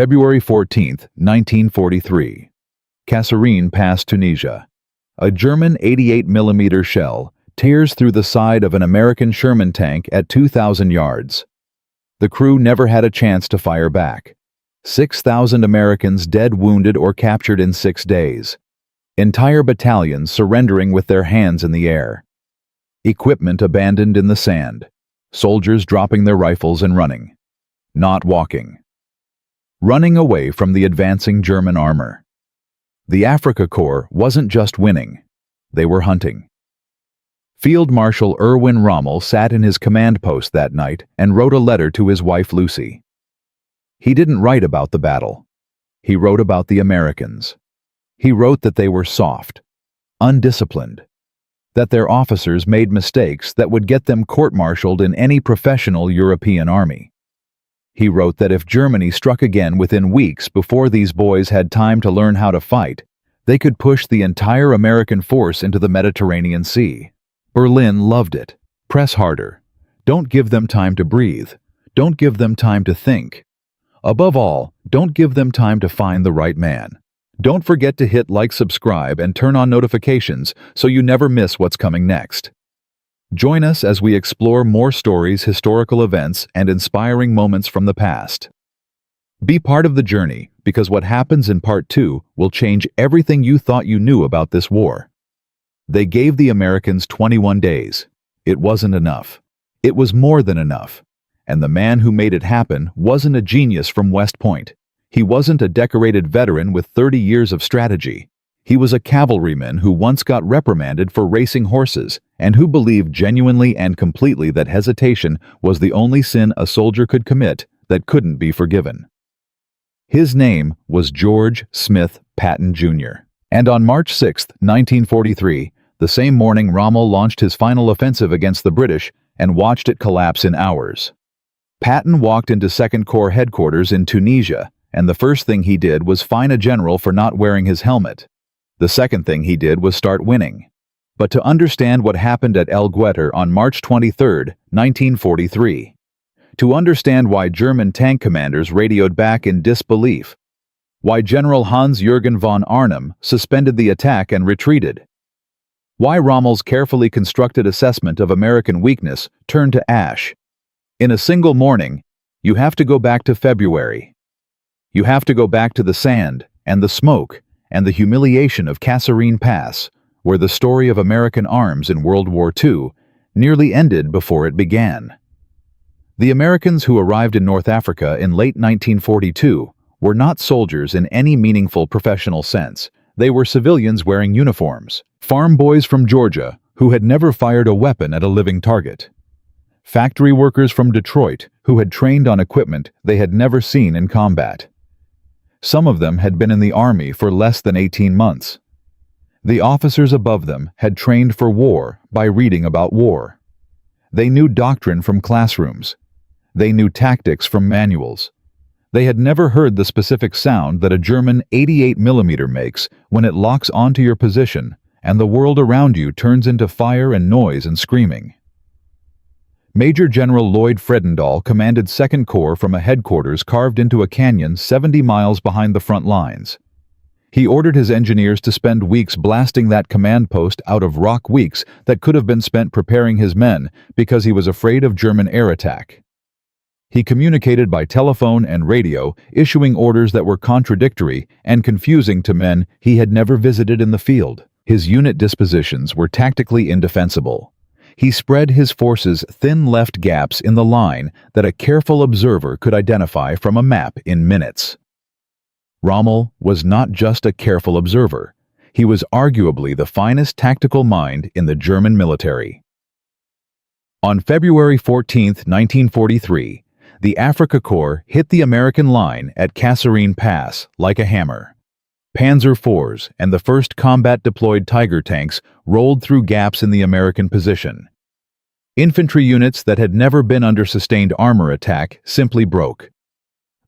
February 14, 1943. Kasserine Pass, Tunisia. A German 88mm shell tears through the side of an American Sherman tank at 2,000 yards. The crew never had a chance to fire back. 6,000 Americans dead, wounded, or captured in 6 days. Entire battalions surrendering with their hands in the air. Equipment abandoned in the sand. Soldiers dropping their rifles and running. Not walking. Running away from the advancing German armor. The Afrika Korps wasn't just winning. They were hunting. Field Marshal Erwin Rommel sat in his command post that night and wrote a letter to his wife Lucy. He didn't write about the battle. He wrote about the Americans. He wrote that they were soft, undisciplined, that their officers made mistakes that would get them court-martialed in any professional European army. He wrote that if Germany struck again within weeks before these boys had time to learn how to fight, they could push the entire American force into the Mediterranean Sea. Berlin loved it. Press harder. Don't give them time to breathe. Don't give them time to think. Above all, don't give them time to find the right man. Don't forget to hit like, subscribe, and turn on notifications so you never miss what's coming next. Join us as we explore more stories, historical events, and inspiring moments from the past. Be part of the journey, because what happens in Part 2 will change everything you thought you knew about this war. They gave the Americans 21 days. It wasn't enough. It was more than enough. And the man who made it happen wasn't a genius from West Point. He wasn't a decorated veteran with 30 years of strategy. He was a cavalryman who once got reprimanded for racing horses and who believed genuinely and completely that hesitation was the only sin a soldier could commit that couldn't be forgiven. His name was George Smith Patton, Jr. And on March 6, 1943, the same morning Rommel launched his final offensive against the British and watched it collapse in hours. Patton walked into 2nd Corps headquarters in Tunisia, and the first thing he did was fine a general for not wearing his helmet. The second thing he did was start winning. But to understand what happened at El Guettar on March 23, 1943, to understand why German tank commanders radioed back in disbelief, why General Hans-Jürgen von Arnim suspended the attack and retreated, why Rommel's carefully constructed assessment of American weakness turned to ash. In a single morning, you have to go back to February. You have to go back to the sand and the smoke and the humiliation of Kasserine Pass, where the story of American arms in World War II nearly ended before it began. The Americans who arrived in North Africa in late 1942 were not soldiers in any meaningful professional sense. They were civilians wearing uniforms, farm boys from Georgia who had never fired a weapon at a living target, factory workers from Detroit who had trained on equipment they had never seen in combat. Some of them had been in the army for less than 18 months. The officers above them had trained for war by reading about war. They knew doctrine from classrooms. They knew tactics from manuals. They had never heard the specific sound that a German 88mm makes when it locks onto your position and the world around you turns into fire and noise and screaming. Major General Lloyd Fredendall commanded 2nd Corps from a headquarters carved into a canyon 70 miles behind the front lines. He ordered his engineers to spend weeks blasting that command post out of rock, weeks that could have been spent preparing his men because he was afraid of German air attack. He communicated by telephone and radio, issuing orders that were contradictory and confusing to men he had never visited in the field. His unit dispositions were tactically indefensible. He spread his forces' thin left gaps in the line that a careful observer could identify from a map in minutes. Rommel was not just a careful observer. He was arguably the finest tactical mind in the German military. On February 14, 1943, the Afrika Korps hit the American line at Kasserine Pass like a hammer. Panzer IVs and the first combat-deployed Tiger tanks rolled through gaps in the American position. Infantry units that had never been under sustained armor attack simply broke.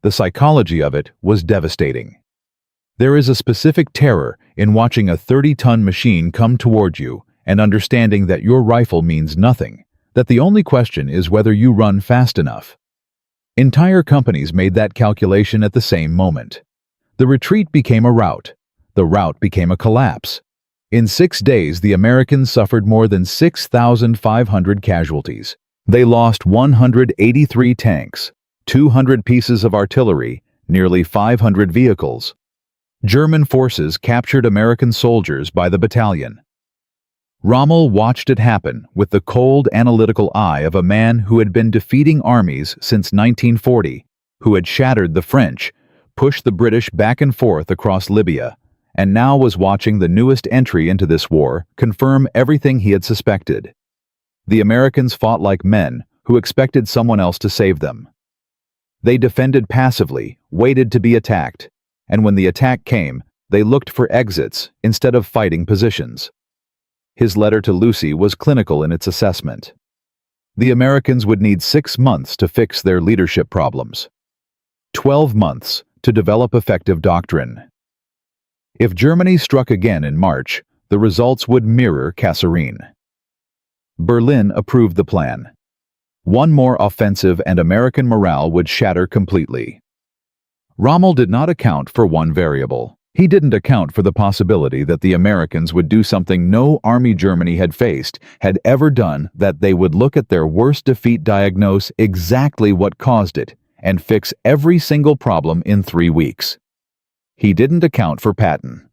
The psychology of it was devastating. There is a specific terror in watching a 30-ton machine come toward you and understanding that your rifle means nothing, that the only question is whether you run fast enough. Entire companies made that calculation at the same moment. The retreat became a rout. The rout became a collapse. In 6 days, the Americans suffered more than 6,500 casualties. They lost 183 tanks, 200 pieces of artillery, nearly 500 vehicles. German forces captured American soldiers by the battalion. Rommel watched it happen with the cold, analytical eye of a man who had been defeating armies since 1940, who had shattered the French, pushed the British back and forth across Libya, and now was watching the newest entry into this war confirm everything he had suspected. The Americans fought like men who expected someone else to save them. They defended passively, waited to be attacked, and when the attack came, they looked for exits instead of fighting positions. His letter to Lucy was clinical in its assessment. The Americans would need 6 months to fix their leadership problems. 12 months to develop effective doctrine. If Germany struck again in March, the results would mirror Kasserine. Berlin approved the plan. One more offensive and American morale would shatter completely. Rommel did not account for one variable. He didn't account for the possibility that the Americans would do something no army Germany had faced had ever done, that they would look at their worst defeat, diagnose exactly what caused it, and fix every single problem in 3 weeks. He didn't account for Patton.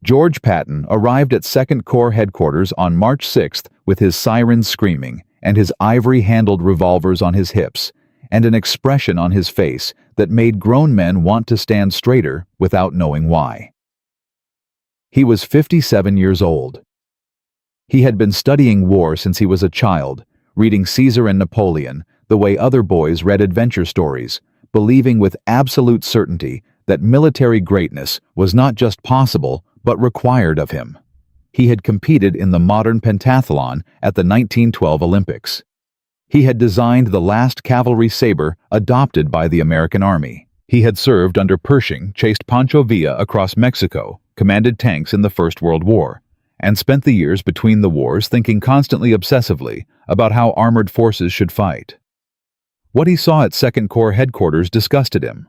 George Patton arrived at 2nd Corps headquarters on March 6th with his sirens screaming and his ivory-handled revolvers on his hips, and an expression on his face that made grown men want to stand straighter without knowing why. He was 57 years old. He had been studying war since he was a child, reading Caesar and Napoleon the way other boys read adventure stories, believing with absolute certainty that military greatness was not just possible but required of him. He had competed in the modern pentathlon at the 1912 Olympics. He had designed the last cavalry saber adopted by the American Army. He had served under Pershing, chased Pancho Villa across Mexico, commanded tanks in the First World War, and spent the years between the wars thinking constantly obsessively about how armored forces should fight. What he saw at 2nd Corps headquarters disgusted him.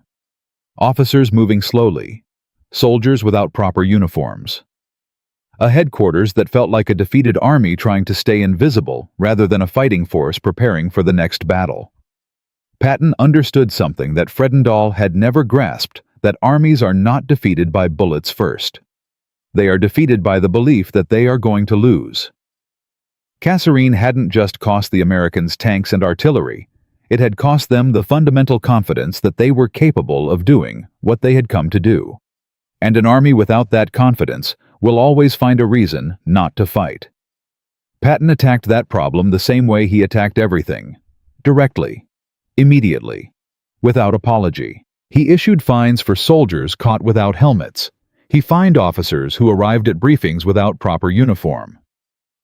Officers moving slowly, soldiers without proper uniforms. A headquarters that felt like a defeated army trying to stay invisible rather than a fighting force preparing for the next battle. Patton understood something that Fredendall had never grasped, that armies are not defeated by bullets first. They are defeated by the belief that they are going to lose. Kasserine hadn't just cost the Americans tanks and artillery, it had cost them the fundamental confidence that they were capable of doing what they had come to do. And an army without that confidence will always find a reason not to fight. Patton attacked that problem the same way he attacked everything, directly, immediately, without apology. He issued fines for soldiers caught without helmets. He fined officers who arrived at briefings without proper uniform.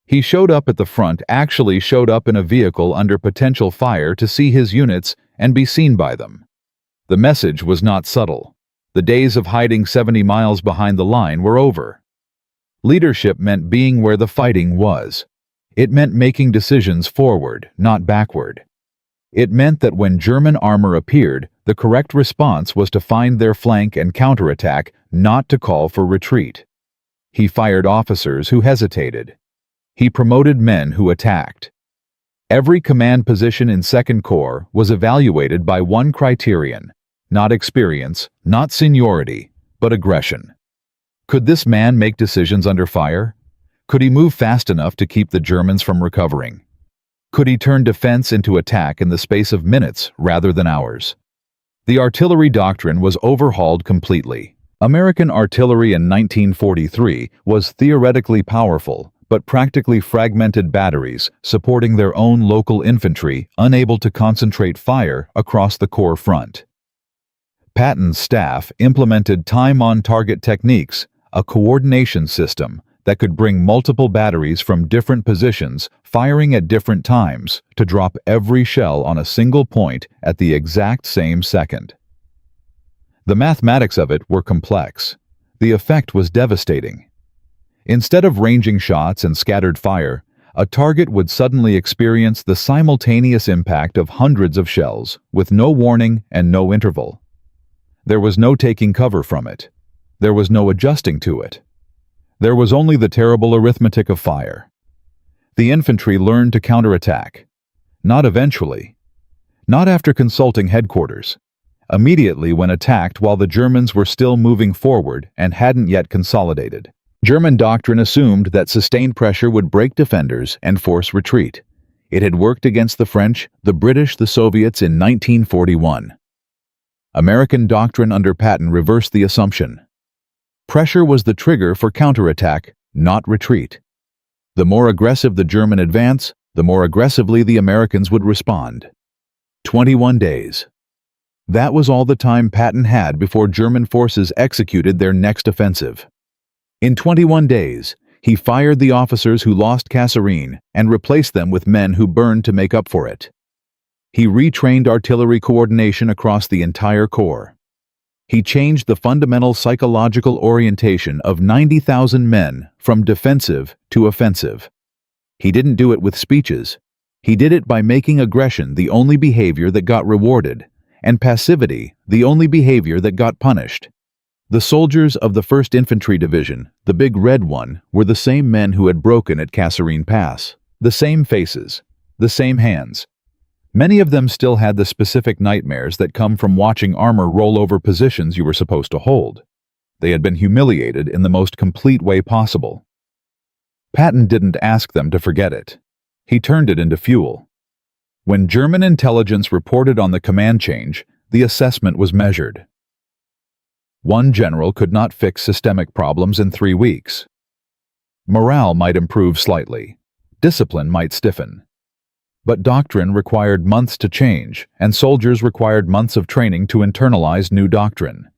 He showed up at the front, actually showed up in a vehicle under potential fire to see his units and be seen by them. The message was not subtle. The days of hiding 70 miles behind the line were over. Leadership meant being where the fighting was. It meant making decisions forward, not backward. It meant that when German armor appeared, the correct response was to find their flank and counterattack, not to call for retreat. He fired officers who hesitated. He promoted men who attacked. Every command position in 2nd Corps was evaluated by one criterion: not experience, not seniority, but aggression. Could this man make decisions under fire? Could he move fast enough to keep the Germans from recovering? Could he turn defense into attack in the space of minutes rather than hours? The artillery doctrine was overhauled completely. American artillery in 1943 was theoretically powerful, but practically fragmented batteries supporting their own local infantry, unable to concentrate fire across the Corps front. Patton's staff implemented time-on-target techniques, a coordination system that could bring multiple batteries from different positions, firing at different times, to drop every shell on a single point at the exact same second. The mathematics of it were complex. The effect was devastating. Instead of ranging shots and scattered fire, A target would suddenly experience the simultaneous impact of hundreds of shells, with no warning and no interval. There was no taking cover from it. There was no adjusting to it. There was only the terrible arithmetic of fire. The infantry learned to counterattack. Not eventually. Not after consulting headquarters. Immediately when attacked while the Germans were still moving forward and hadn't yet consolidated. German doctrine assumed that sustained pressure would break defenders and force retreat. It had worked against the French, the British, the Soviets in 1941. American doctrine under Patton reversed the assumption. Pressure was the trigger for counterattack, not retreat. The more aggressive the German advance, the more aggressively the Americans would respond. 21 days. That was all the time Patton had before German forces executed their next offensive. In 21 days, he fired the officers who lost Kasserine and replaced them with men who burned to make up for it. He retrained artillery coordination across the entire corps. He changed the fundamental psychological orientation of 90,000 men from defensive to offensive. He didn't do it with speeches. He did it by making aggression the only behavior that got rewarded, and passivity the only behavior that got punished. The soldiers of the 1st Infantry Division, the big red one, were the same men who had broken at Kasserine Pass. The same faces, the same hands. Many of them still had the specific nightmares that come from watching armor roll over positions you were supposed to hold. They had been humiliated in the most complete way possible. Patton didn't ask them to forget it. He turned it into fuel. When German intelligence reported on the command change, the assessment was measured. One general could not fix systemic problems in 3 weeks. Morale might improve slightly. Discipline might stiffen. But doctrine required months to change, and soldiers required months of training to internalize new doctrine.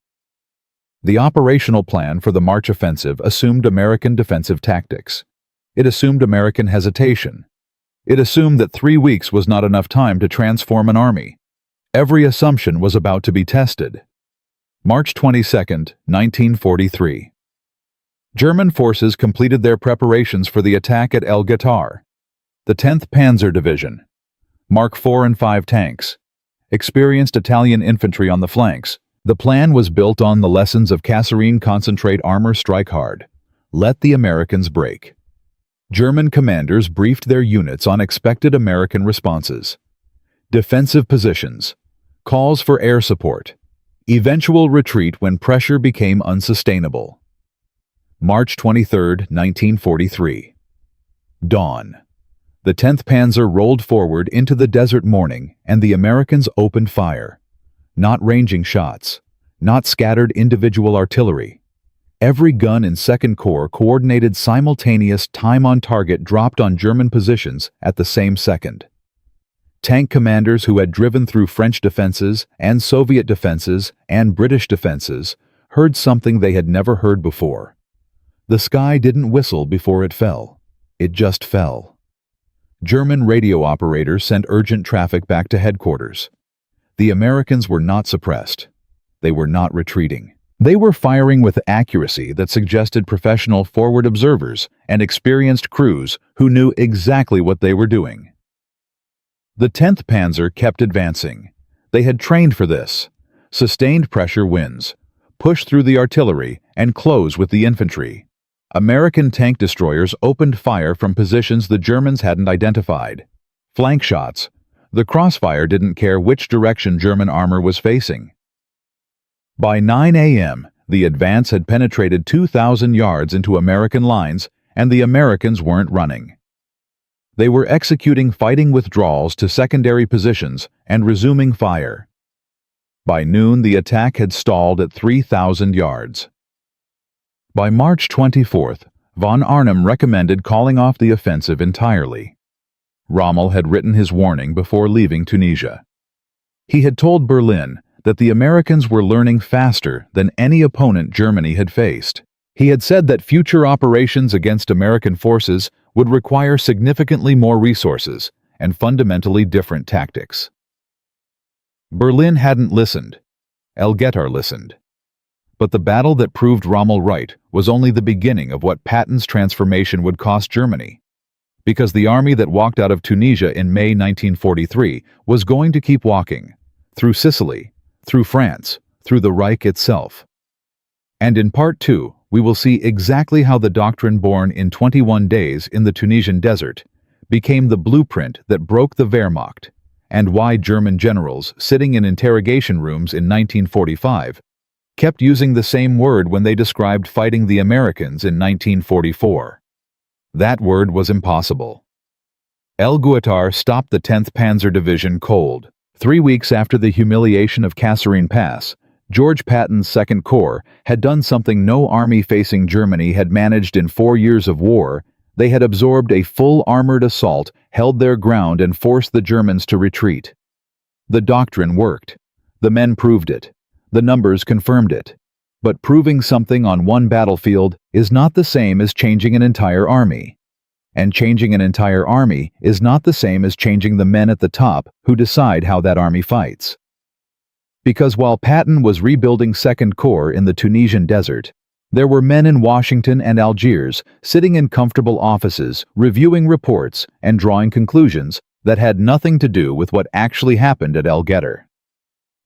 The operational plan for the March offensive assumed American defensive tactics. It assumed American hesitation. It assumed that 3 weeks was not enough time to transform an army. Every assumption was about to be tested. March 22, 1943. German forces completed their preparations for the attack at El Guettar. The 10th Panzer Division, Mark IV and V tanks, experienced Italian infantry on the flanks. The plan was built on the lessons of Kasserine: concentrate armor, strike hard. Let the Americans break. German commanders briefed their units on expected American responses. Defensive positions, calls for air support, eventual retreat when pressure became unsustainable. March 23, 1943. Dawn. The 10th Panzer rolled forward into the desert morning, and the Americans opened fire. Not ranging shots, not scattered individual artillery. Every gun in 2nd Corps coordinated simultaneous time-on-target dropped on German positions at the same second. Tank commanders who had driven through French defenses and Soviet defenses and British defenses heard something they had never heard before. The sky didn't whistle before it fell. It just fell. German radio operators sent urgent traffic back to headquarters. The Americans were not suppressed. They were not retreating. They were firing with accuracy that suggested professional forward observers and experienced crews who knew exactly what they were doing. The 10th Panzer kept advancing. They had trained for this. Sustained pressure wins. Push through the artillery and close with the infantry. American tank destroyers opened fire from positions the Germans hadn't identified. Flank shots. The crossfire didn't care which direction German armor was facing. By 9 a.m., the advance had penetrated 2,000 yards into American lines, and the Americans weren't running. They were executing fighting withdrawals to secondary positions and resuming fire. By noon, the attack had stalled at 3,000 yards. By March 24th, von Arnim recommended calling off the offensive entirely. Rommel had written his warning before leaving Tunisia. He had told Berlin that the Americans were learning faster than any opponent Germany had faced. He had said that future operations against American forces would require significantly more resources and fundamentally different tactics. Berlin hadn't listened. El Guettar listened. But the battle that proved Rommel right was only the beginning of what Patton's transformation would cost Germany. because the army that walked out of Tunisia in May 1943 was going to keep walking, through Sicily, through France, through the Reich itself. And in Part 2, we will see exactly how the doctrine born in 21 days in the Tunisian desert became the blueprint that broke the Wehrmacht, and why German generals sitting in interrogation rooms in 1945 kept using the same word when they described fighting the Americans in 1944. That word was impossible. El Guettar stopped the 10th Panzer Division cold. 3 weeks after the humiliation of Kasserine Pass, George Patton's Second Corps had done something no army facing Germany had managed in 4 years of war. They had absorbed a full armored assault, held their ground, and forced the Germans to retreat. The doctrine worked. The men proved it. The numbers confirmed it. But proving something on one battlefield is not the same as changing an entire army. And changing an entire army is not the same as changing the men at the top who decide how that army fights. Because while Patton was rebuilding Second Corps in the Tunisian desert, there were men in Washington and Algiers sitting in comfortable offices, reviewing reports and drawing conclusions that had nothing to do with what actually happened at El Guettar.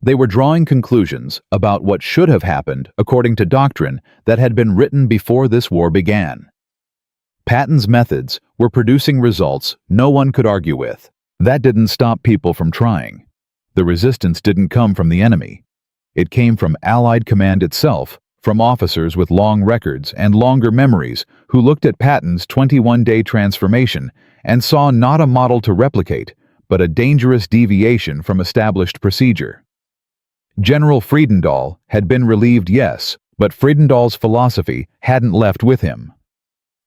They were drawing conclusions about what should have happened according to doctrine that had been written before this war began. Patton's methods were producing results no one could argue with. That didn't stop people from trying. The resistance didn't come from the enemy. It came from Allied command itself, from officers with long records and longer memories who looked at Patton's 21-day transformation and saw not a model to replicate, but a dangerous deviation from established procedure. General Friedendahl had been relieved, yes, but Friedendahl's philosophy hadn't left with him.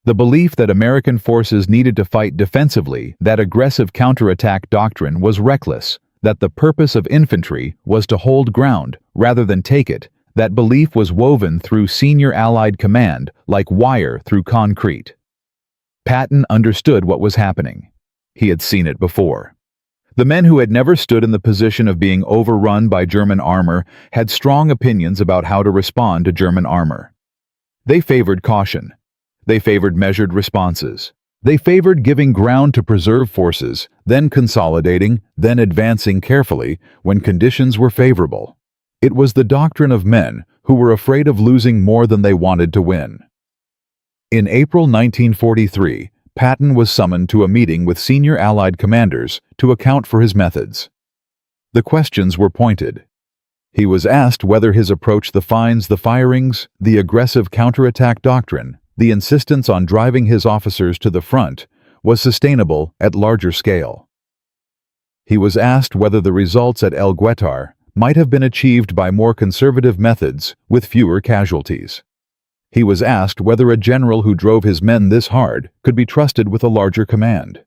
The belief that American forces needed to fight defensively, that aggressive counterattack doctrine, was reckless, that the purpose of infantry was to hold ground rather than take it. That belief was woven through senior Allied command like wire through concrete. Patton understood what was happening. He had seen it before. The men who had never stood in the position of being overrun by German armor had strong opinions about how to respond to German armor. They favored caution. They favored measured responses. They favored giving ground to preserve forces, then consolidating, then advancing carefully when conditions were favorable. It was the doctrine of men who were afraid of losing more than they wanted to win. In April 1943, Patton was summoned to a meeting with senior Allied commanders to account for his methods. The questions were pointed. He was asked whether his approach defines the firings, the aggressive counterattack doctrine, the insistence on driving his officers to the front, was sustainable at larger scale. He was asked whether the results at El Guettar might have been achieved by more conservative methods with fewer casualties. He was asked whether a general who drove his men this hard could be trusted with a larger command.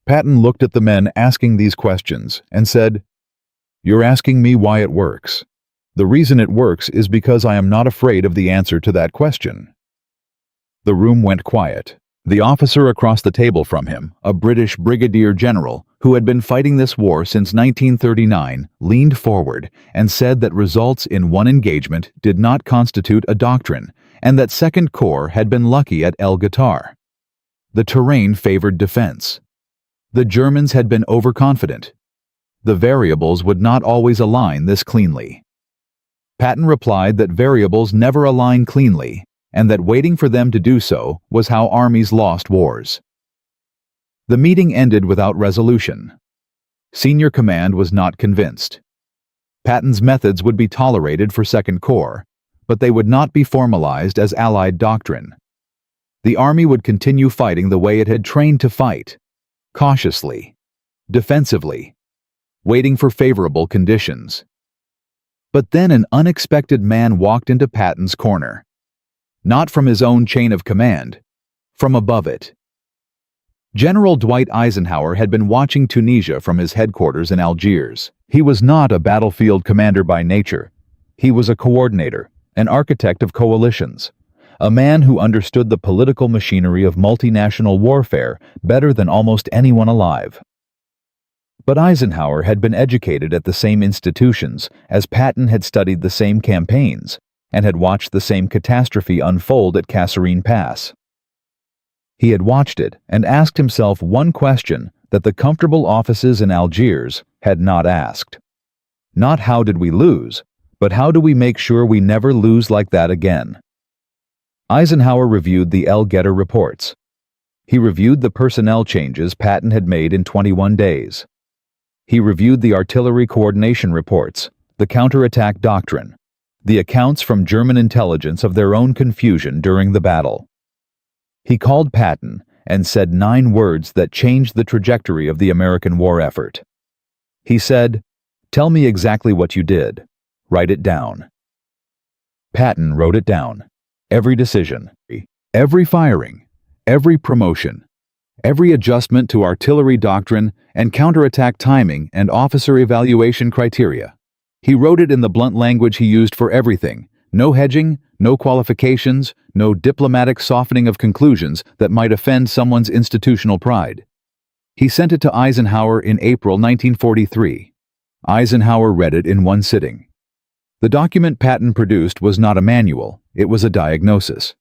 Patton looked at the men asking these questions and said, "You're asking me why it works. The reason it works is because I am not afraid of the answer to that question." The room went quiet. The officer across the table from him, a British brigadier general who had been fighting this war since 1939, leaned forward and said that results in one engagement did not constitute a doctrine, and that Second Corps had been lucky at El Guettar. The terrain favored defense. The Germans had been overconfident. The variables would not always align this cleanly. Patton replied that variables never align cleanly, and that waiting for them to do so was how armies lost wars. The meeting ended without resolution. Senior command was not convinced. Patton's methods would be tolerated for Second Corps, but they would not be formalized as Allied doctrine. The army would continue fighting the way it had trained to fight, cautiously, defensively, waiting for favorable conditions. But then an unexpected man walked into Patton's corner. Not from his own chain of command, from above it. General Dwight Eisenhower had been watching Tunisia from his headquarters in Algiers. He was not a battlefield commander by nature. He was a coordinator, an architect of coalitions, a man who understood the political machinery of multinational warfare better than almost anyone alive. But Eisenhower had been educated at the same institutions as Patton, had studied the same campaigns, and had watched the same catastrophe unfold at Kasserine Pass. He had watched it and asked himself one question that the comfortable offices in Algiers had not asked. Not how did we lose, but how do we make sure we never lose like that again? Eisenhower reviewed the El Guettar reports. He reviewed the personnel changes Patton had made in 21 days. He reviewed the artillery coordination reports, the counterattack doctrine, the accounts from German intelligence of their own confusion during the battle. He called Patton and said 9 words that changed the trajectory of the American war effort. He said, "Tell me exactly what you did. Write it down." Patton wrote it down. Every decision, every firing, every promotion, every adjustment to artillery doctrine and counterattack timing and officer evaluation criteria. He wrote it in the blunt language he used for everything. No hedging, no qualifications, no diplomatic softening of conclusions that might offend someone's institutional pride. He sent it to Eisenhower in April 1943. Eisenhower read it in one sitting. The document Patton produced was not a manual, it was a diagnosis.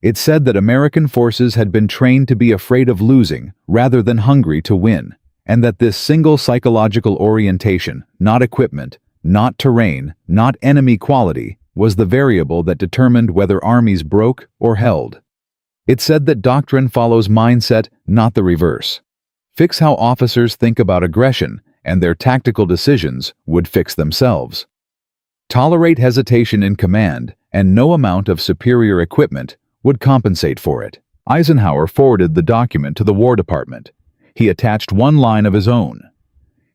It said that American forces had been trained to be afraid of losing rather than hungry to win, and that this single psychological orientation, not equipment, not terrain, not enemy quality, was the variable that determined whether armies broke or held. It said that doctrine follows mindset, not the reverse. Fix how officers think about aggression, and their tactical decisions would fix themselves. Tolerate hesitation in command, and no amount of superior equipment would compensate for it. Eisenhower forwarded the document to the War Department. He attached one line of his own.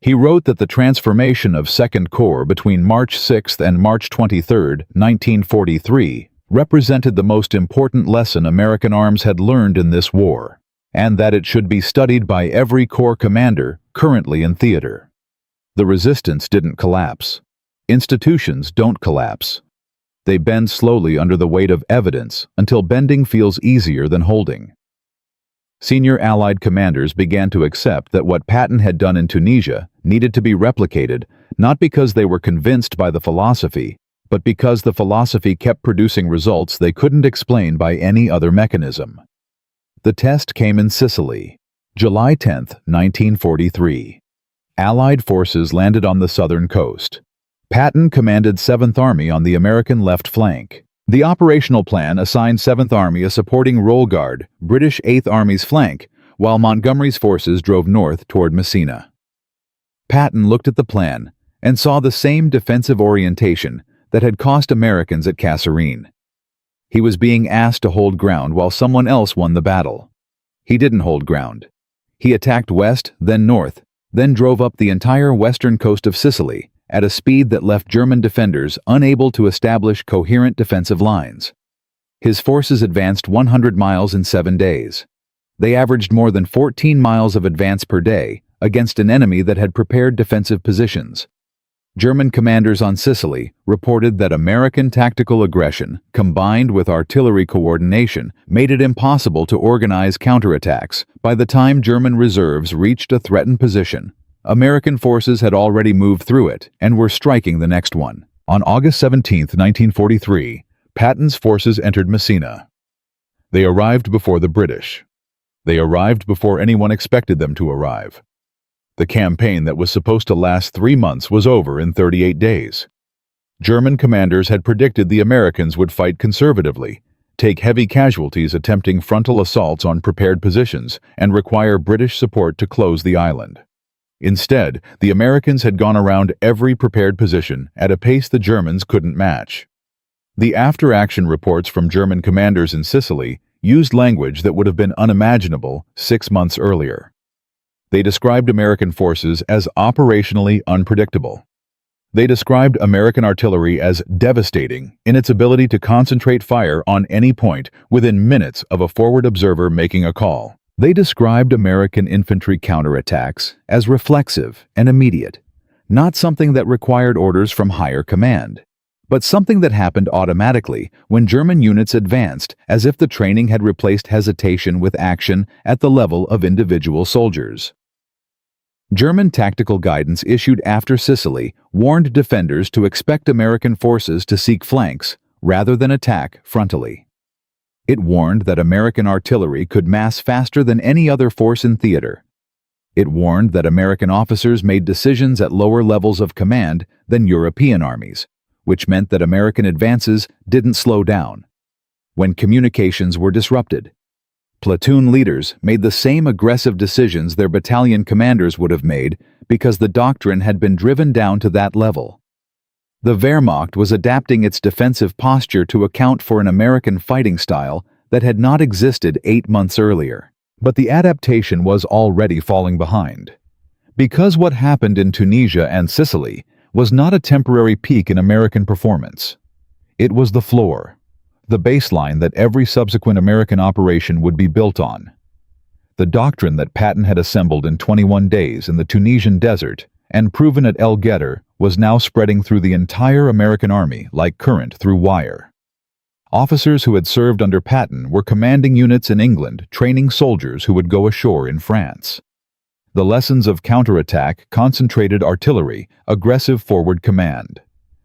He wrote that the transformation of Second Corps between March 6 and March 23, 1943, represented the most important lesson American arms had learned in this war, and that it should be studied by every Corps commander currently in theater. The resistance didn't collapse. Institutions don't collapse. They bend slowly under the weight of evidence until bending feels easier than holding. Senior Allied commanders began to accept that what Patton had done in Tunisia needed to be replicated, not because they were convinced by the philosophy, but because the philosophy kept producing results they couldn't explain by any other mechanism. The test came in Sicily, July 10, 1943. Allied forces landed on the southern coast. Patton commanded 7th Army on the American left flank. The operational plan assigned 7th Army a supporting roll guard, British 8th Army's flank, while Montgomery's forces drove north toward Messina. Patton looked at the plan and saw the same defensive orientation that had cost Americans at Kasserine. He was being asked to hold ground while someone else won the battle. He didn't hold ground. He attacked west, then north, then drove up the entire western coast of Sicily at a speed that left German defenders unable to establish coherent defensive lines. His forces advanced 100 miles in 7 days. They averaged more than 14 miles of advance per day against an enemy that had prepared defensive positions. German commanders on Sicily reported that American tactical aggression, combined with artillery coordination, made it impossible to organize counterattacks. By the time German reserves reached a threatened position, American forces had already moved through it and were striking the next one. On August 17, 1943, Patton's forces entered Messina. They arrived before the British. They arrived before anyone expected them to arrive. The campaign that was supposed to last 3 months was over in 38 days. German commanders had predicted the Americans would fight conservatively, take heavy casualties attempting frontal assaults on prepared positions, and require British support to close the island. Instead, the Americans had gone around every prepared position at a pace the Germans couldn't match. The after-action reports from German commanders in Sicily used language that would have been unimaginable 6 months earlier. They described American forces as operationally unpredictable. They described American artillery as devastating in its ability to concentrate fire on any point within minutes of a forward observer making a call. They described American infantry counterattacks as reflexive and immediate, not something that required orders from higher command, but something that happened automatically when German units advanced, as if the training had replaced hesitation with action at the level of individual soldiers. German tactical guidance issued after Sicily warned defenders to expect American forces to seek flanks rather than attack frontally. It warned that American artillery could mass faster than any other force in theater. It warned that American officers made decisions at lower levels of command than European armies, which meant that American advances didn't slow down. When communications were disrupted, platoon leaders made the same aggressive decisions their battalion commanders would have made because the doctrine had been driven down to that level. The Wehrmacht was adapting its defensive posture to account for an American fighting style that had not existed 8 months earlier. But the adaptation was already falling behind. Because what happened in Tunisia and Sicily was not a temporary peak in American performance. It was the floor, the baseline that every subsequent American operation would be built on. The doctrine that Patton had assembled in 21 days in the Tunisian desert and proven at El Guettar was now spreading through the entire American army like current through wire. Officers who had served under Patton were commanding units in England training soldiers who would go ashore in France. The lessons of counterattack, concentrated artillery, aggressive forward command.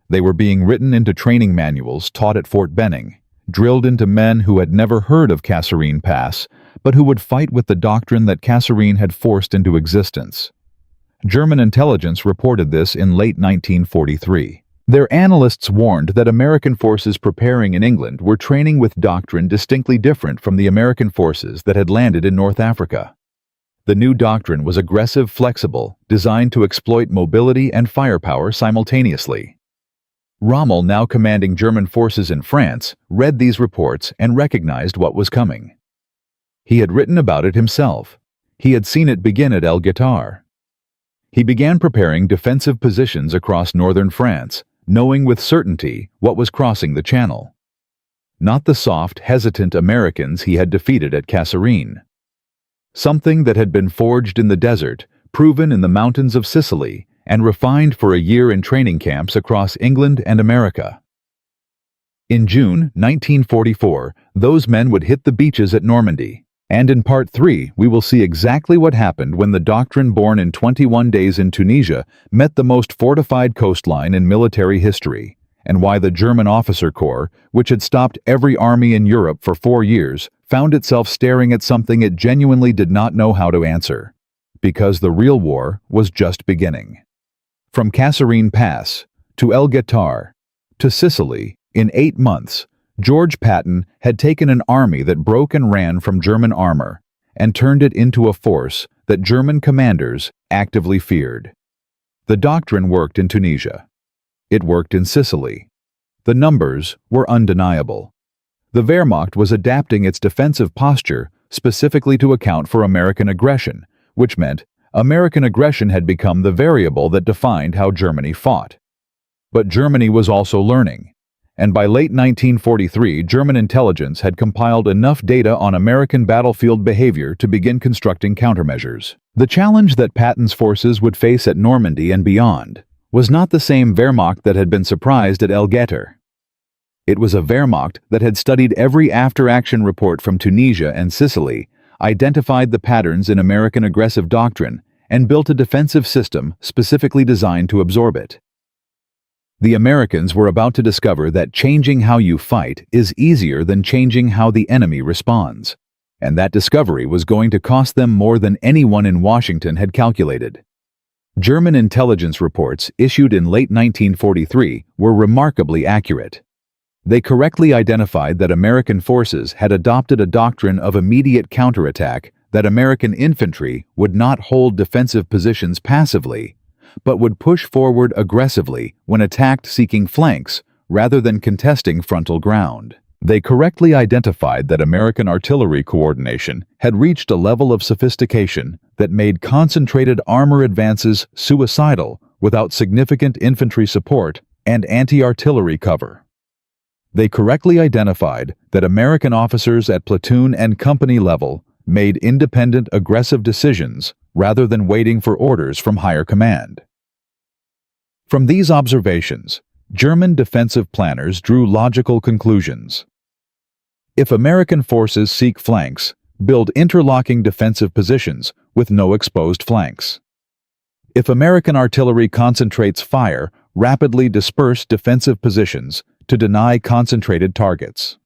They were being written into training manuals taught at Fort Benning, drilled into men who had never heard of Kasserine Pass, but who would fight with the doctrine that Kasserine had forced into existence. German intelligence reported this in late 1943. Their analysts warned that American forces preparing in England were training with doctrine distinctly different from the American forces that had landed in North Africa. The new doctrine was aggressive, flexible, designed to exploit mobility and firepower simultaneously. Rommel, now commanding German forces in France, read these reports and recognized what was coming. He had written about it himself. He had seen it begin at El Guettar. He began preparing defensive positions across northern France, knowing with certainty what was crossing the channel. Not the soft, hesitant Americans he had defeated at Kasserine. Something that had been forged in the desert, proven in the mountains of Sicily, and refined for a year in training camps across England and America. In June 1944, those men would hit the beaches at Normandy. And in Part 3, we will see exactly what happened when the doctrine born in 21 days in Tunisia met the most fortified coastline in military history, and why the German officer corps, which had stopped every army in Europe for 4 years, found itself staring at something it genuinely did not know how to answer. Because the real war was just beginning. From Kasserine Pass, to El Guettar, to Sicily, in 8 months, George Patton had taken an army that broke and ran from German armor and turned it into a force that German commanders actively feared. The doctrine worked in Tunisia. It worked in Sicily. The numbers were undeniable. The Wehrmacht was adapting its defensive posture specifically to account for American aggression, which meant American aggression had become the variable that defined how Germany fought. But Germany was also learning. And by late 1943, German intelligence had compiled enough data on American battlefield behavior to begin constructing countermeasures. The challenge that Patton's forces would face at Normandy and beyond was not the same Wehrmacht that had been surprised at El Guettar. It was a Wehrmacht that had studied every after-action report from Tunisia and Sicily, identified the patterns in American aggressive doctrine, and built a defensive system specifically designed to absorb it. The Americans were about to discover that changing how you fight is easier than changing how the enemy responds, and that discovery was going to cost them more than anyone in Washington had calculated. German intelligence reports issued in late 1943 were remarkably accurate. They correctly identified that American forces had adopted a doctrine of immediate counterattack, that American infantry would not hold defensive positions passively, but would push forward aggressively when attacked, seeking flanks rather than contesting frontal ground. They correctly identified that American artillery coordination had reached a level of sophistication that made concentrated armor advances suicidal without significant infantry support and anti-artillery cover. They correctly identified that American officers at platoon and company level made independent, aggressive decisions rather than waiting for orders from higher command. From these observations, German defensive planners drew logical conclusions. If American forces seek flanks, build interlocking defensive positions with no exposed flanks. If American artillery concentrates fire, rapidly disperse defensive positions to deny concentrated targets.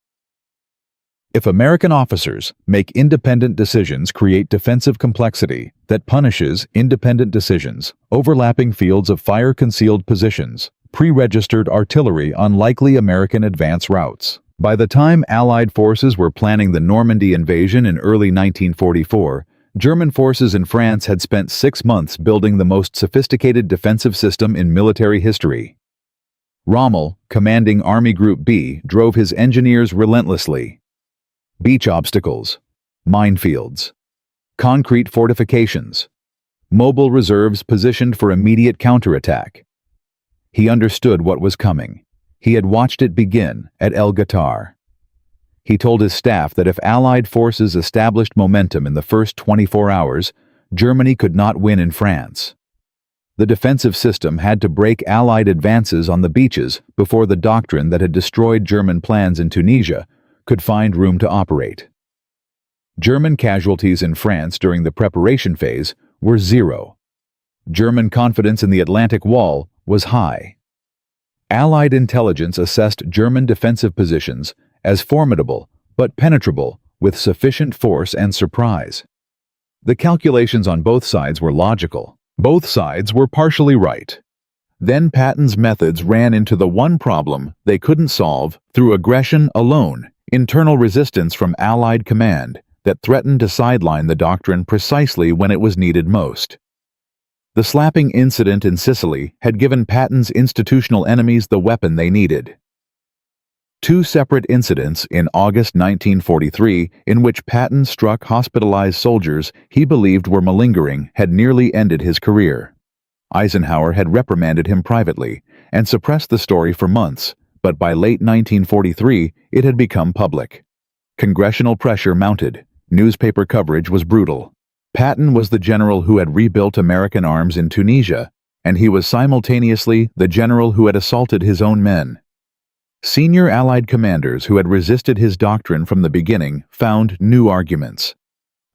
If American officers make independent decisions create defensive complexity that punishes independent decisions, overlapping fields of fire-concealed positions, pre-registered artillery on likely American advance routes. By the time Allied forces were planning the Normandy invasion in early 1944, German forces in France had spent 6 months building the most sophisticated defensive system in military history. Rommel, commanding Army Group B, drove his engineers relentlessly. Beach obstacles, minefields, concrete fortifications, mobile reserves positioned for immediate counterattack. He understood what was coming. He had watched it begin at El Guettar. He told his staff that if Allied forces established momentum in the first 24 hours, Germany could not win in France. The defensive system had to break Allied advances on the beaches before the doctrine that had destroyed German plans in Tunisia could find room to operate. German casualties in France during the preparation phase were 0. German confidence in the Atlantic Wall was high. Allied intelligence assessed German defensive positions as formidable but penetrable with sufficient force and surprise. The calculations on both sides were logical. Both sides were partially right. Then Patton's methods ran into the one problem they couldn't solve through aggression alone: internal resistance from Allied command that threatened to sideline the doctrine precisely when it was needed most. The slapping incident in Sicily had given Patton's institutional enemies the weapon they needed. 2 separate incidents in August 1943 in which Patton struck hospitalized soldiers he believed were malingering had nearly ended his career. Eisenhower had reprimanded him privately and suppressed the story for months, but by late 1943 it had become public. Congressional pressure mounted. Newspaper coverage was brutal. Patton was the general who had rebuilt American arms in Tunisia, and he was simultaneously the general who had assaulted his own men. Senior Allied commanders who had resisted his doctrine from the beginning found new arguments.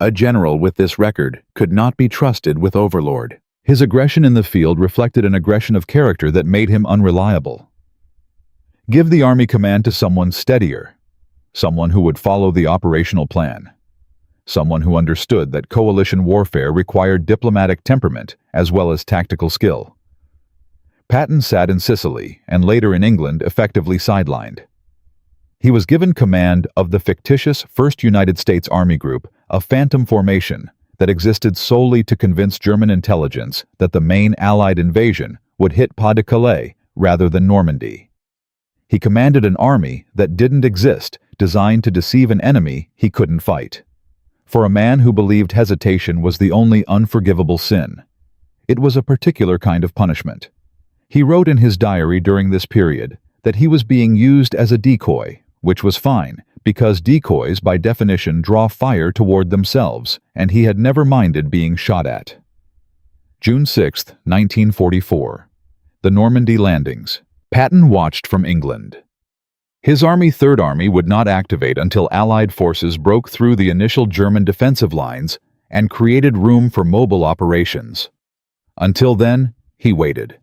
A general with this record could not be trusted with overlord. His aggression in the field reflected an aggression of character that made him unreliable. Give the Army command to someone steadier, someone who would follow the operational plan, someone who understood that coalition warfare required diplomatic temperament as well as tactical skill. Patton sat in Sicily and later in England effectively sidelined. He was given command of the fictitious 1st United States Army Group, a phantom formation that existed solely to convince German intelligence that the main Allied invasion would hit Pas-de-Calais rather than Normandy. He commanded an army that didn't exist, designed to deceive an enemy he couldn't fight. For a man who believed hesitation was the only unforgivable sin, it was a particular kind of punishment. He wrote in his diary during this period that he was being used as a decoy, which was fine, because decoys by definition draw fire toward themselves, and he had never minded being shot at. June 6, 1944. The Normandy landings. Patton watched from England. His Army, 3rd Army, would not activate until Allied forces broke through the initial German defensive lines and created room for mobile operations. Until then, he waited.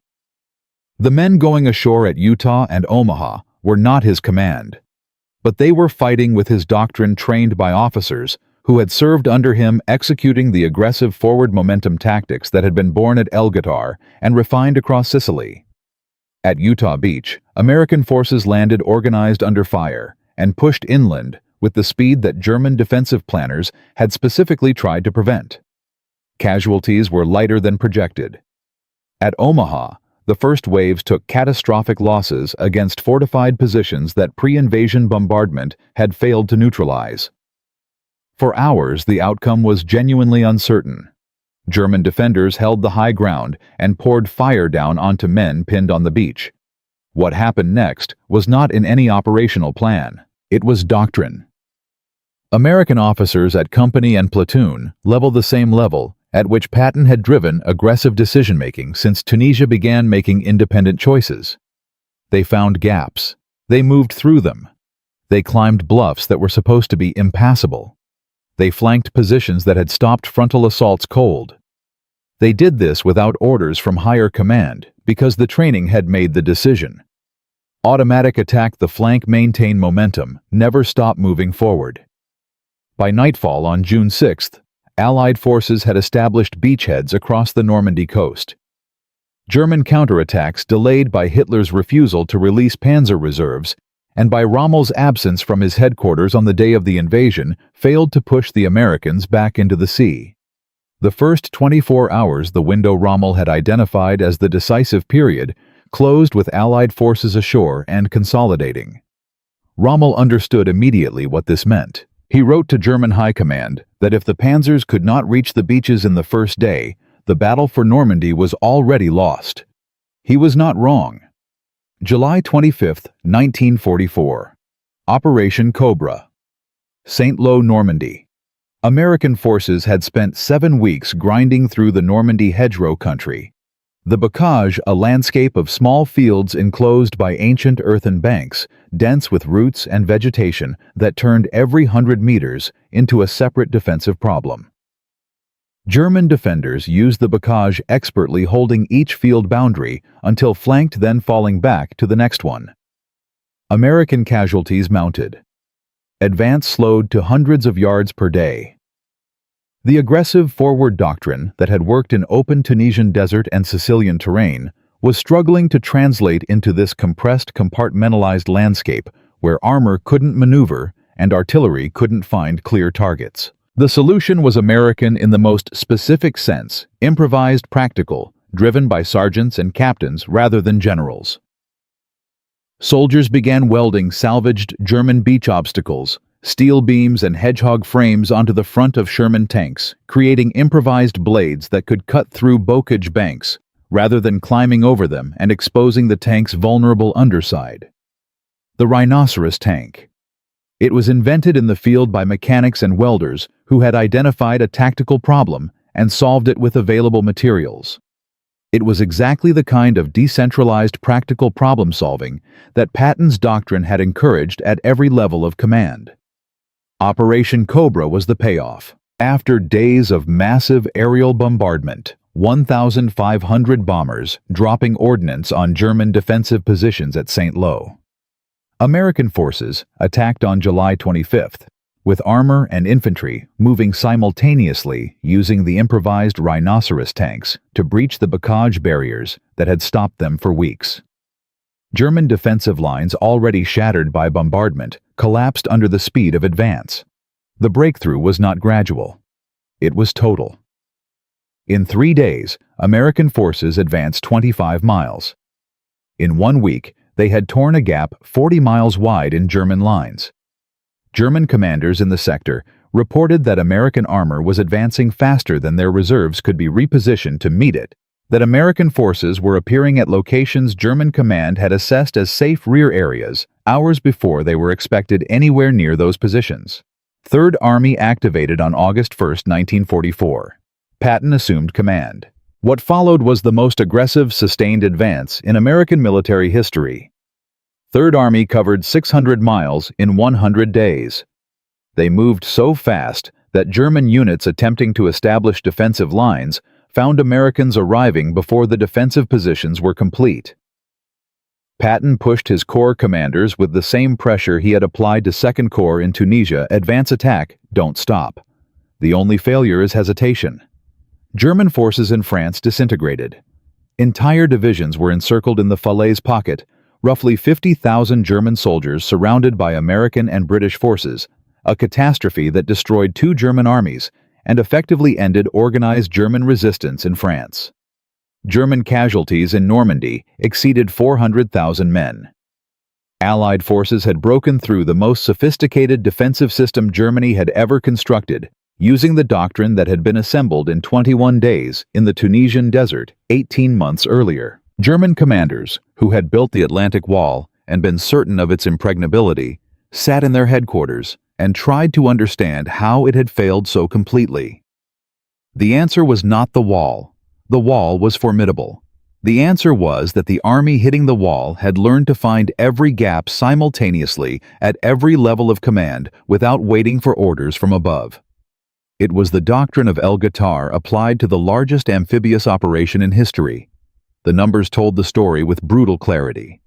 The men going ashore at Utah and Omaha were not his command, but they were fighting with his doctrine trained by officers who had served under him, executing the aggressive forward momentum tactics that had been born at El Guettar and refined across Sicily. At Utah Beach, American forces landed organized under fire and pushed inland with the speed that German defensive planners had specifically tried to prevent. Casualties were lighter than projected. At Omaha, the first waves took catastrophic losses against fortified positions that pre-invasion bombardment had failed to neutralize. For hours, the outcome was genuinely uncertain. German defenders held the high ground and poured fire down onto men pinned on the beach. What happened next was not in any operational plan. It was doctrine. American officers at company and platoon leveled the same level at which Patton had driven aggressive decision-making since Tunisia began making independent choices. They found gaps. They moved through them. They climbed bluffs that were supposed to be impassable. They flanked positions that had stopped frontal assaults cold. They did this without orders from higher command because the training had made the decision. Automatic attack the flank, maintain momentum, never stop moving forward. By nightfall on June 6th, Allied forces had established beachheads across the Normandy coast. German counterattacks, delayed by Hitler's refusal to release Panzer reserves and by Rommel's absence from his headquarters on the day of the invasion, failed to push the Americans back into the sea. The first 24 hours, the window Rommel had identified as the decisive period, closed with Allied forces ashore and consolidating. Rommel understood immediately what this meant. He wrote to German High Command that if the panzers could not reach the beaches in the first day, the battle for Normandy was already lost. He was not wrong. July 25, 1944. Operation Cobra. Saint-Lô, Normandy. American forces had spent 7 weeks grinding through the Normandy hedgerow country. The bocage, a landscape of small fields enclosed by ancient earthen banks, dense with roots and vegetation that turned every 100 meters into a separate defensive problem. German defenders used the bocage expertly, holding each field boundary until flanked, then falling back to the next one. American casualties mounted. Advance slowed to hundreds of yards per day. The aggressive forward doctrine that had worked in open Tunisian desert and Sicilian terrain was struggling to translate into this compressed, compartmentalized landscape where armor couldn't maneuver and artillery couldn't find clear targets. The solution was American in the most specific sense, improvised, practical, driven by sergeants and captains rather than generals. Soldiers began welding salvaged German beach obstacles, steel beams and hedgehog frames onto the front of Sherman tanks, creating improvised blades that could cut through bocage banks, rather than climbing over them and exposing the tank's vulnerable underside. The rhinoceros tank. It was invented in the field by mechanics and welders who had identified a tactical problem and solved it with available materials. It was exactly the kind of decentralized practical problem-solving that Patton's doctrine had encouraged at every level of command. Operation Cobra was the payoff. After days of massive aerial bombardment, 1,500 bombers dropping ordnance on German defensive positions at Saint-Lô. American forces attacked on July 25th, with armor and infantry moving simultaneously using the improvised rhinoceros tanks to breach the bocage barriers that had stopped them for weeks. German defensive lines, already shattered by bombardment, collapsed under the speed of advance. The breakthrough was not gradual. It was total. In 3 days, American forces advanced 25 miles. In 1 week, they had torn a gap 40 miles wide in German lines. German commanders in the sector reported that American armor was advancing faster than their reserves could be repositioned to meet it, that American forces were appearing at locations German command had assessed as safe rear areas hours before they were expected anywhere near those positions. Third Army activated on August 1, 1944. Patton assumed command. What followed was the most aggressive, sustained advance in American military history. Third Army covered 600 miles in 100 days. They moved so fast that German units attempting to establish defensive lines found Americans arriving before the defensive positions were complete. Patton pushed his corps commanders with the same pressure he had applied to Second Corps in Tunisia: advance, attack, don't stop. The only failure is hesitation. German forces in France disintegrated. Entire divisions were encircled in the Falaise pocket, roughly 50,000 German soldiers surrounded by American and British forces, a catastrophe that destroyed 2 German armies and effectively ended organized German resistance in France. German casualties in Normandy exceeded 400,000 men. Allied forces had broken through the most sophisticated defensive system Germany had ever constructed, using the doctrine that had been assembled in 21 days in the Tunisian desert 18 months earlier. German commanders, who had built the Atlantic Wall and been certain of its impregnability, sat in their headquarters and tried to understand how it had failed so completely. The answer was not the wall. The wall was formidable. The answer was that the army hitting the wall had learned to find every gap simultaneously at every level of command without waiting for orders from above. It was the doctrine of El Guettar applied to the largest amphibious operation in history. The numbers told the story with brutal clarity.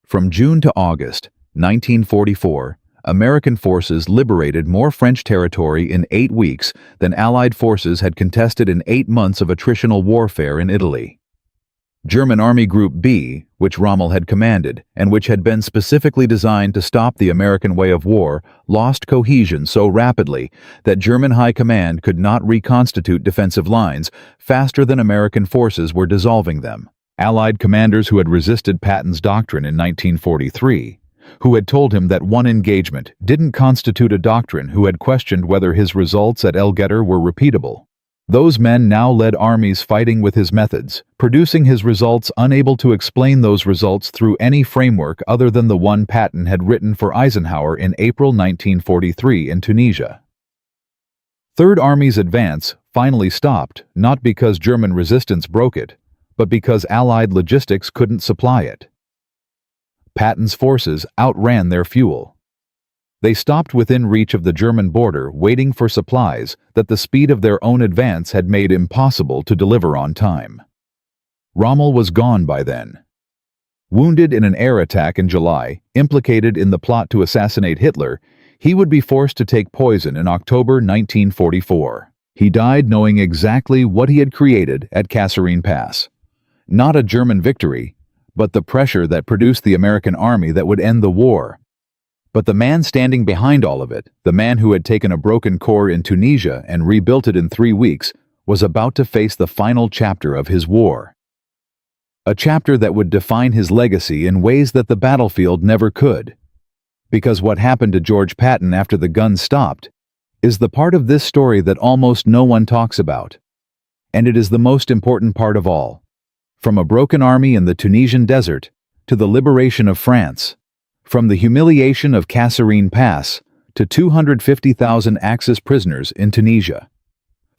From June to August 1944, American forces liberated more French territory in 8 weeks than Allied forces had contested in 8 months of attritional warfare in Italy. German Army Group B, which Rommel had commanded, and which had been specifically designed to stop the American way of war, lost cohesion so rapidly that German High Command could not reconstitute defensive lines faster than American forces were dissolving them. Allied commanders who had resisted Patton's doctrine in 1943, who had told him that one engagement didn't constitute a doctrine, who had questioned whether his results at El Guettar were repeatable. Those men now led armies fighting with his methods, producing his results unable to explain those results through any framework other than the one Patton had written for Eisenhower in April 1943 in Tunisia. Third Army's advance finally stopped, not because German resistance broke it, but because Allied logistics couldn't supply it. Patton's forces outran their fuel. They stopped within reach of the German border, waiting for supplies that the speed of their own advance had made impossible to deliver on time. Rommel was gone by then. Wounded in an air attack in July, implicated in the plot to assassinate Hitler, he would be forced to take poison in October 1944. He died knowing exactly what he had created at Kasserine Pass. Not a German victory, but the pressure that produced the American army that would end the war. But the man standing behind all of it, the man who had taken a broken corps in Tunisia and rebuilt it in 3 weeks, was about to face the final chapter of his war. A chapter that would define his legacy in ways that the battlefield never could. Because what happened to George Patton after the guns stopped is the part of this story that almost no one talks about. And it is the most important part of all. From a broken army in the Tunisian desert to the liberation of France, from the humiliation of Kasserine Pass to 250,000 Axis prisoners in Tunisia,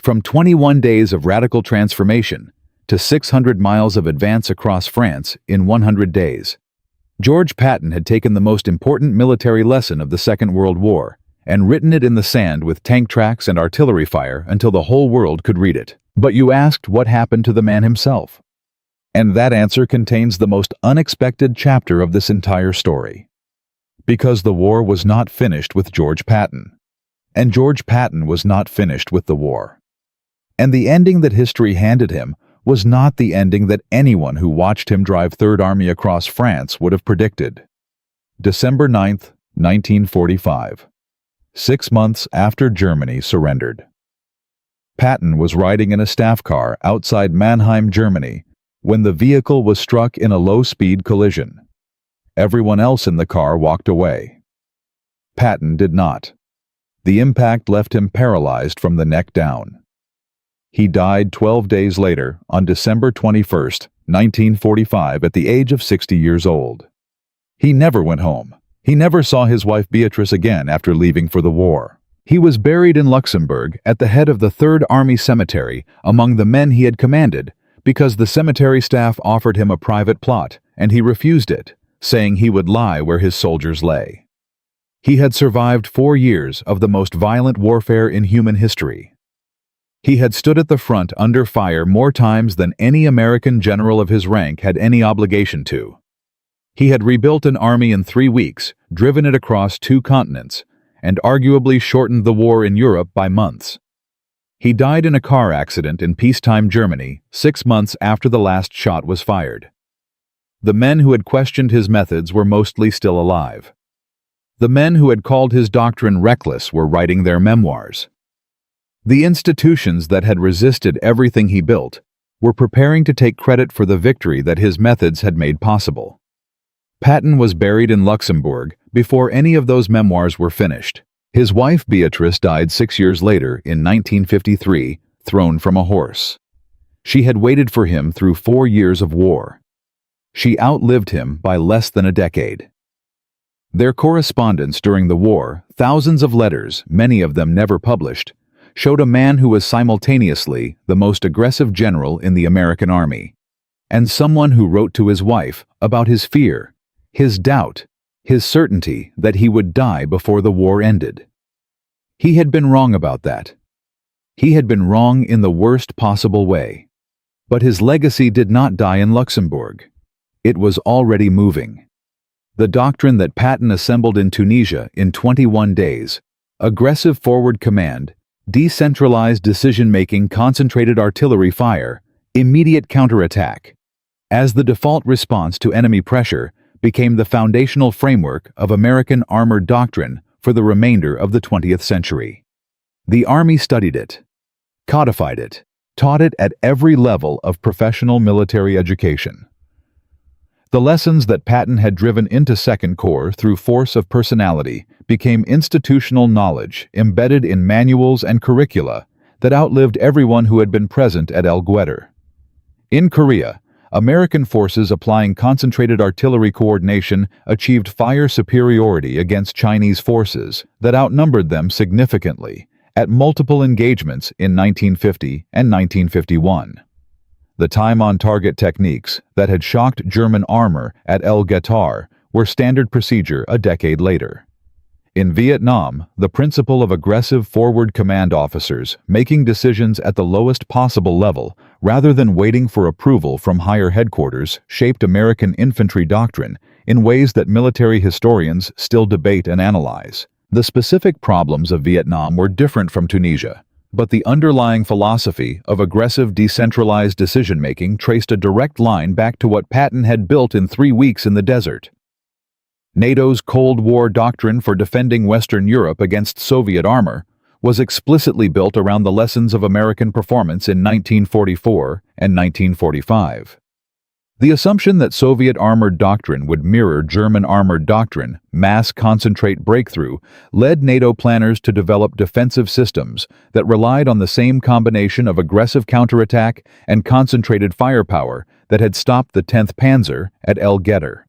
from 21 days of radical transformation to 600 miles of advance across France in 100 days. George Patton had taken the most important military lesson of the Second World War and written it in the sand with tank tracks and artillery fire until the whole world could read it. But you asked what happened to the man himself. And that answer contains the most unexpected chapter of this entire story. Because the war was not finished with George Patton. And George Patton was not finished with the war. And the ending that history handed him was not the ending that anyone who watched him drive Third Army across France would have predicted. December 9th, 1945. 6 months after Germany surrendered. Patton was riding in a staff car outside Mannheim, Germany, when the vehicle was struck in a low-speed collision. Everyone else in the car walked away. Patton did not. The impact left him paralyzed from the neck down. He died 12 days later, on December 21st, 1945, at the age of 60 years old. He never went home. He never saw his wife Beatrice again after leaving for the war. He was buried in Luxembourg at the head of the Third Army Cemetery among the men he had commanded, because the cemetery staff offered him a private plot, and he refused it, saying he would lie where his soldiers lay. He had survived 4 years of the most violent warfare in human history. He had stood at the front under fire more times than any American general of his rank had any obligation to. He had rebuilt an army in 3 weeks, driven it across 2 continents, and arguably shortened the war in Europe by months. He died in a car accident in peacetime Germany 6 months after the last shot was fired. The men who had questioned his methods were mostly still alive. The men who had called his doctrine reckless were writing their memoirs. The institutions that had resisted everything he built were preparing to take credit for the victory that his methods had made possible. Patton was buried in Luxembourg before any of those memoirs were finished. His wife Beatrice died 6 years later in 1953, thrown from a horse. She had waited for him through 4 years of war. She outlived him by less than a decade. Their correspondence during the war, thousands of letters, many of them never published, showed a man who was simultaneously the most aggressive general in the American army, and someone who wrote to his wife about his fear, his doubt, his certainty that he would die before the war ended. He had been wrong about that. He had been wrong in the worst possible way. But his legacy did not die in Luxembourg. It was already moving. The doctrine that Patton assembled in Tunisia in 21 days. Aggressive forward command, decentralized decision-making, concentrated artillery fire, immediate counterattack, as the default response to enemy pressure, became the foundational framework of American armored doctrine for the remainder of the 20th century. The Army studied it, codified it, taught it at every level of professional military education. The lessons that Patton had driven into Second Corps through force of personality became institutional knowledge embedded in manuals and curricula that outlived everyone who had been present at El Guettar. In Korea, American forces applying concentrated artillery coordination achieved fire superiority against Chinese forces that outnumbered them significantly at multiple engagements in 1950 and 1951. The time-on-target techniques that had shocked German armor at El Guettar were standard procedure a decade later. In Vietnam, the principle of aggressive forward command officers making decisions at the lowest possible level rather than waiting for approval from higher headquarters shaped American infantry doctrine in ways that military historians still debate and analyze. The specific problems of Vietnam were different from Tunisia, but the underlying philosophy of aggressive decentralized decision-making traced a direct line back to what Patton had built in 3 weeks in the desert. NATO's Cold War doctrine for defending Western Europe against Soviet armor was explicitly built around the lessons of American performance in 1944 and 1945. The assumption that Soviet armored doctrine would mirror German armored doctrine, mass concentrate breakthrough, led NATO planners to develop defensive systems that relied on the same combination of aggressive counterattack and concentrated firepower that had stopped the 10th Panzer at El Guettar.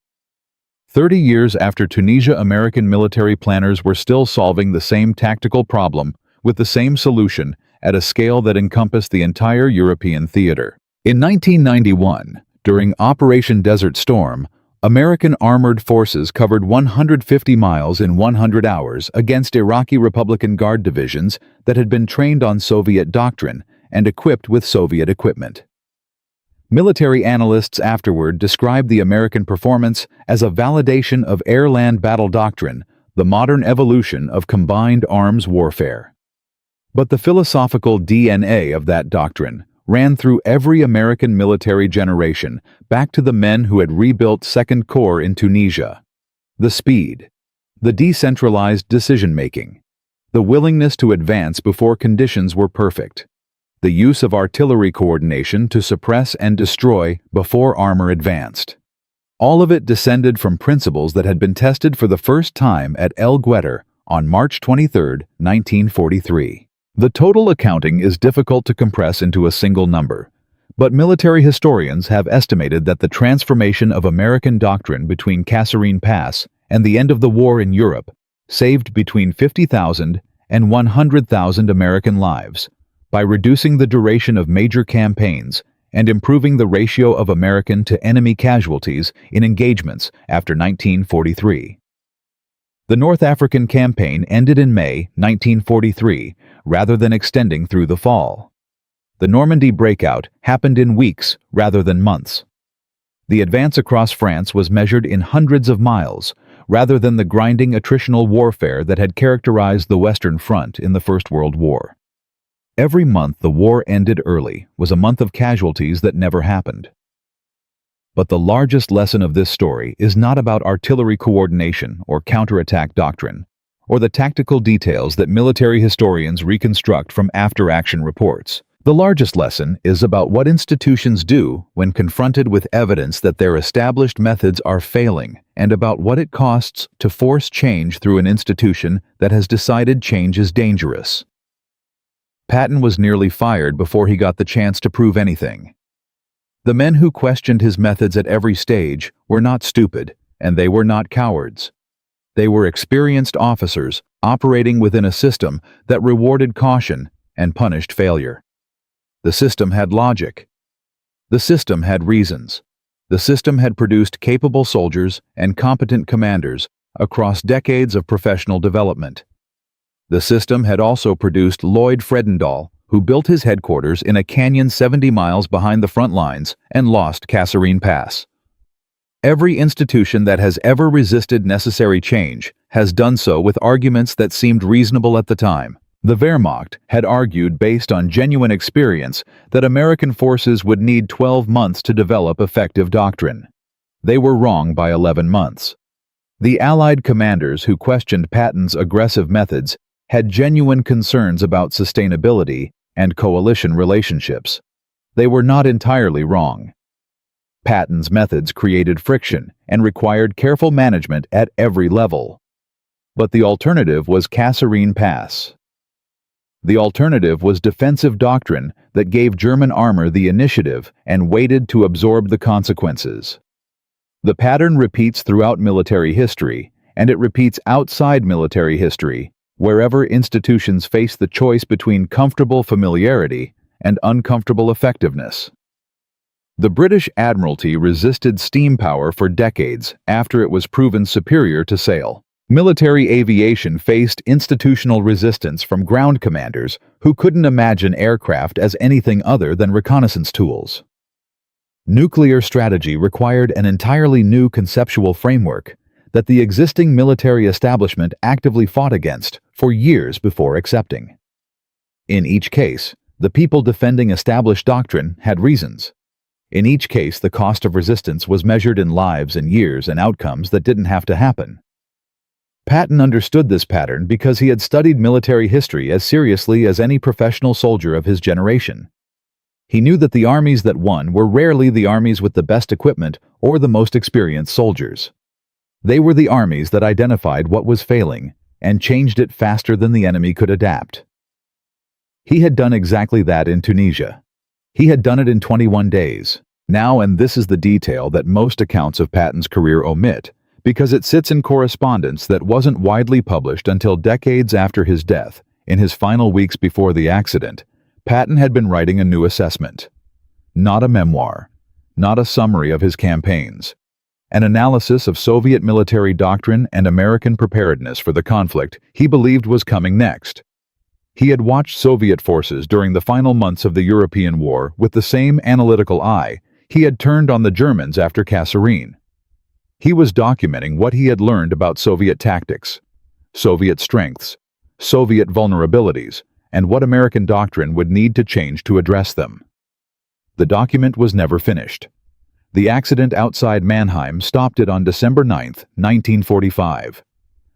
30 years after Tunisia, American military planners were still solving the same tactical problem with the same solution at a scale that encompassed the entire European theater. In 1991, during Operation Desert Storm, American armored forces covered 150 miles in 100 hours against Iraqi Republican Guard divisions that had been trained on Soviet doctrine and equipped with Soviet equipment. Military analysts afterward described the American performance as a validation of air-land battle doctrine, the modern evolution of combined arms warfare. But the philosophical DNA of that doctrine ran through every American military generation back to the men who had rebuilt Second Corps in Tunisia. The speed, the decentralized decision-making, the willingness to advance before conditions were perfect, the use of artillery coordination to suppress and destroy before armor advanced. All of it descended from principles that had been tested for the first time at El Guettar on March 23, 1943. The total accounting is difficult to compress into a single number, but military historians have estimated that the transformation of American doctrine between Kasserine Pass and the end of the war in Europe saved between 50,000 and 100,000 American lives by reducing the duration of major campaigns and improving the ratio of American to enemy casualties in engagements after 1943. The North African campaign ended in May 1943 rather than extending through the fall. The Normandy breakout happened in weeks rather than months. The advance across France was measured in hundreds of miles rather than the grinding attritional warfare that had characterized the Western Front in the First World War. Every month the war ended early was a month of casualties that never happened. But the largest lesson of this story is not about artillery coordination or counterattack doctrine, or the tactical details that military historians reconstruct from after-action reports. The largest lesson is about what institutions do when confronted with evidence that their established methods are failing, and about what it costs to force change through an institution that has decided change is dangerous. Patton was nearly fired before he got the chance to prove anything. The men who questioned his methods at every stage were not stupid, and they were not cowards. They were experienced officers operating within a system that rewarded caution and punished failure. The system had logic. The system had reasons. The system had produced capable soldiers and competent commanders across decades of professional development. The system had also produced Lloyd Fredendall, who built his headquarters in a canyon 70 miles behind the front lines and lost Kasserine Pass. Every institution that has ever resisted necessary change has done so with arguments that seemed reasonable at the time. The Wehrmacht had argued based on genuine experience that American forces would need 12 months to develop effective doctrine. They were wrong by 11 months. The Allied commanders who questioned Patton's aggressive methods had genuine concerns about sustainability and coalition relationships. They were not entirely wrong. Patton's methods created friction and required careful management at every level. But the alternative was Kasserine Pass. The alternative was defensive doctrine that gave German armor the initiative and waited to absorb the consequences. The pattern repeats throughout military history, and it repeats outside military history, wherever institutions face the choice between comfortable familiarity and uncomfortable effectiveness. The British Admiralty resisted steam power for decades after it was proven superior to sail. Military aviation faced institutional resistance from ground commanders who couldn't imagine aircraft as anything other than reconnaissance tools. Nuclear strategy required an entirely new conceptual framework that the existing military establishment actively fought against for years before accepting. In each case, the people defending established doctrine had reasons. In each case, the cost of resistance was measured in lives and years and outcomes that didn't have to happen. Patton understood this pattern because he had studied military history as seriously as any professional soldier of his generation. He knew that the armies that won were rarely the armies with the best equipment or the most experienced soldiers. They were the armies that identified what was failing and changed it faster than the enemy could adapt. He had done exactly that in Tunisia. He had done it in 21 days. Now, and this is the detail that most accounts of Patton's career omit, because it sits in correspondence that wasn't widely published until decades after his death. In his final weeks before the accident, Patton had been writing a new assessment. Not a memoir, not a summary of his campaigns. An analysis of Soviet military doctrine and American preparedness for the conflict he believed was coming next. He had watched Soviet forces during the final months of the European War with the same analytical eye he had turned on the Germans after Kasserine. He was documenting what he had learned about Soviet tactics, Soviet strengths, Soviet vulnerabilities, and what American doctrine would need to change to address them. The document was never finished. The accident outside Mannheim stopped it on December 9, 1945.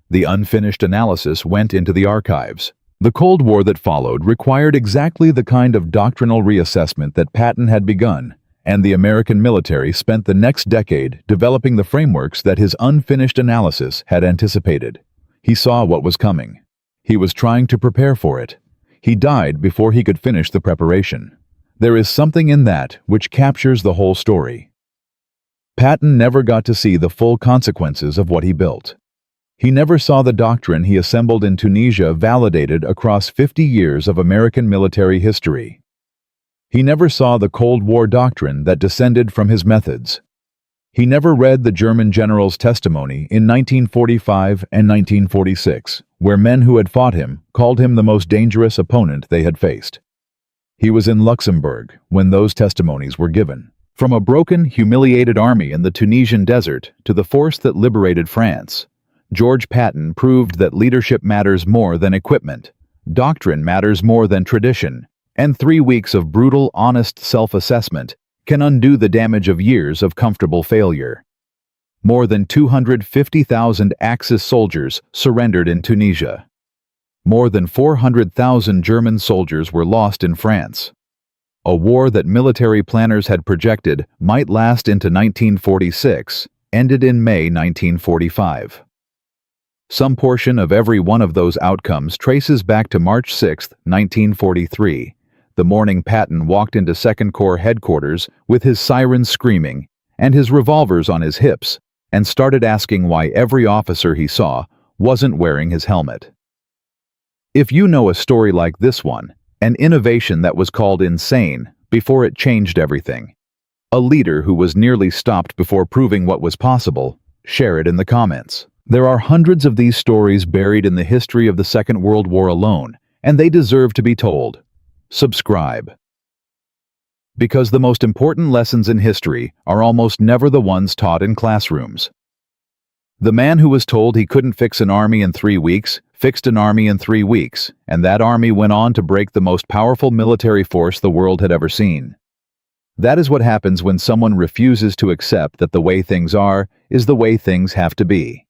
The unfinished analysis went into the archives. The Cold War that followed required exactly the kind of doctrinal reassessment that Patton had begun, and the American military spent the next decade developing the frameworks that his unfinished analysis had anticipated. He saw what was coming. He was trying to prepare for it. He died before he could finish the preparation. There is something in that which captures the whole story. Patton never got to see the full consequences of what he built. He never saw the doctrine he assembled in Tunisia validated across 50 years of American military history. He never saw the Cold War doctrine that descended from his methods. He never read the German general's testimony in 1945 and 1946, where men who had fought him called him the most dangerous opponent they had faced. He was in Luxembourg when those testimonies were given. From a broken, humiliated army in the Tunisian desert to the force that liberated France, George Patton proved that leadership matters more than equipment, doctrine matters more than tradition, and 3 weeks of brutal, honest self-assessment can undo the damage of years of comfortable failure. More than 250,000 Axis soldiers surrendered in Tunisia. More than 400,000 German soldiers were lost in France. A war that military planners had projected might last into 1946 ended in May 1945. Some portion of every one of those outcomes traces back to March 6, 1943, the morning Patton walked into Second Corps headquarters with his sirens screaming and his revolvers on his hips, and started asking why every officer he saw wasn't wearing his helmet. If you know a story like this one, an innovation that was called insane before it changed everything, a leader who was nearly stopped before proving what was possible, share it in the comments. There are hundreds of these stories buried in the history of the Second World War alone, and they deserve to be told. Subscribe. Because the most important lessons in history are almost never the ones taught in classrooms. The man who was told he couldn't fix an army in 3 weeks fixed an army in 3 weeks, and that army went on to break the most powerful military force the world had ever seen. That is what happens when someone refuses to accept that the way things are is the way things have to be.